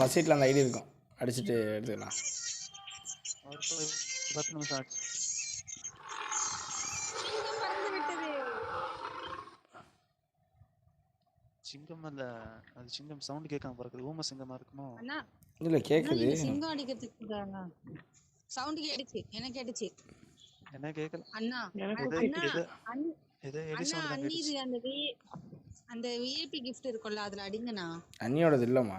வசீட்டில் அந்த ஐடி இருக்கும், அடிச்சுட்டு எடுத்துக்கலாம். அவர் போய் 10 நிமிஷம் ஆச்சு. சிங்கம் அல்ல, அது சிங்கம் சவுண்ட் கேட்காம பறக்குது. ஊம சிங்கமா இருக்குமோ? இல்ல கேக்குது. சிங்கம் அடிக்கிறதுக்கு சவுண்ட் கேட்டுச்சு, எனக்கு கேட்டுச்சு. என்ன கேக்கல அண்ணா அந்த விஐபி gift இருக்குல்ல, அதுல அடிங்கண்ணா. அண்ணியோடது இல்லம்மா,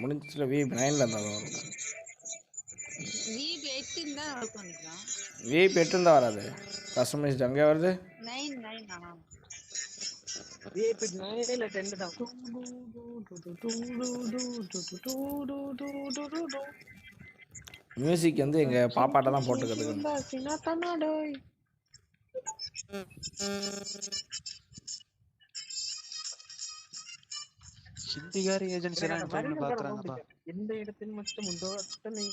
முடிஞ்சிச்சுல. விஐபி 9ல இருந்தா வரும். விஐபி 8 தான் வரும் நினைக்கிறேன். விஐபி 8 இருந்தா வராது. கஸ்டமைஸ்ட் அங்கே வருது 9 ஆனா விஐபி 9 இல்ல 10 தான். மியூசிக் வந்து எங்க பாப்பாட்ட தான் போட்டு கத்துக்கணும். ஹிந்திகாரி ஏஜென்சி எல்லாம் ட்ரைன் பாக்குறாங்கப்பா. எந்த இடத்தில் மட்டும் உண்டோ அத்தனை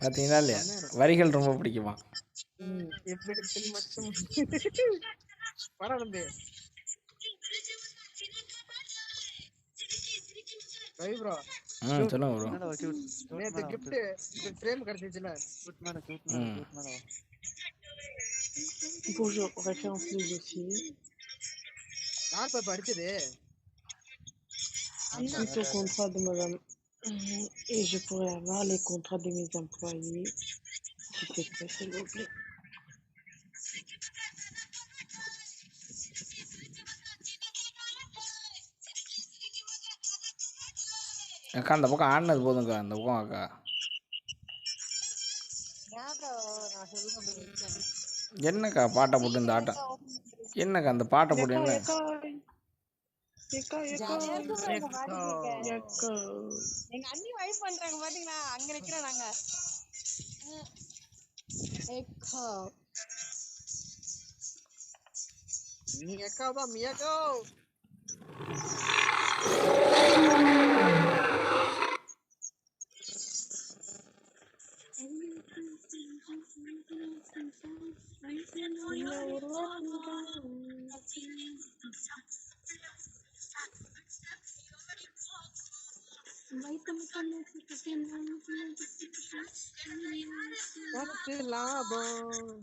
பாத்தீங்களா இல்லையா, வரிகள் ரொம்ப பிடிக்குமா. எவ்விடத்தில் மட்டும் பரவாயில்ல. ரை ப்ரோ சொல்லுங்க ப்ரோ. நேத்து gift ஃப்ரேம் கிடைச்சிச்சுல. Bonjour, référence les aussi. யார் பாப்பா அடிச்சது? C'est au contrat de madame. Et je pourrais avoir les contrats de mes employés. S'il te plaît, s'il vous plaît. அக்கா அந்த பக்கம் ஆடினது போதுங்கக்கா, அந்த பக்கம் அக்கா. என்னக்கா பாட்டை போட்டு இந்த ஆட்டம், என்னக்கா அந்த பாட்டை போட்டு என்ன எங்க அண்ணி வைப் பண்றாங்க பாத்தீங்களா, அங்க நிக்கிறோம் நாங்க. நீ அக்காவா மியாக்கோ? லாபம்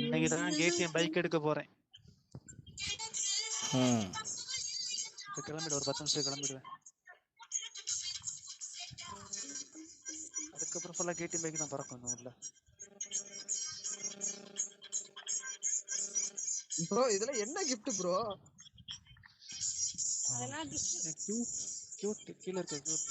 இன்னைக்குதான் கேடிஎம் பைக் எடுக்க போறேன். கிளம்பிடு, ஒரு 10 நிமிஷம் கிளம்பிடுவேன். அதுக்கப்புறம் ஃபுல்லா கேடிஎம் பைக் தான் பறக்கும் ஊர்ல. ப்ரோ இதுல என்ன gift ப்ரோ? அதெல்லாம் கியூட் கீழ இருக்க கியூட்.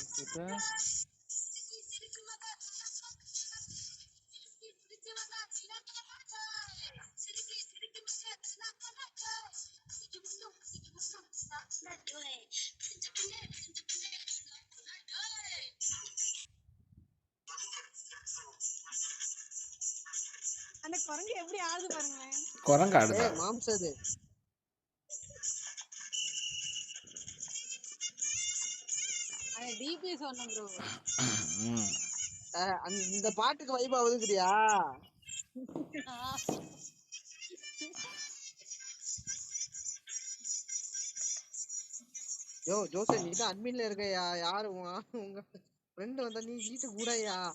அந்த குரங்கு எப்படி ஆடுது பாருங்களேன். குரங்கு ஆடுதா? மாம்சது அது டிபி சொன்ன ப்ரோ. இந்த பாட்டுக்கு வைப் ஆகுதுங்கறியா? யோ ஜோசே, நீ தான் அட்மின்ல இருக்கயா? யாரு உங்க ஃப்ரெண்ட் வந்தா நீ வீட்டு கூடயா?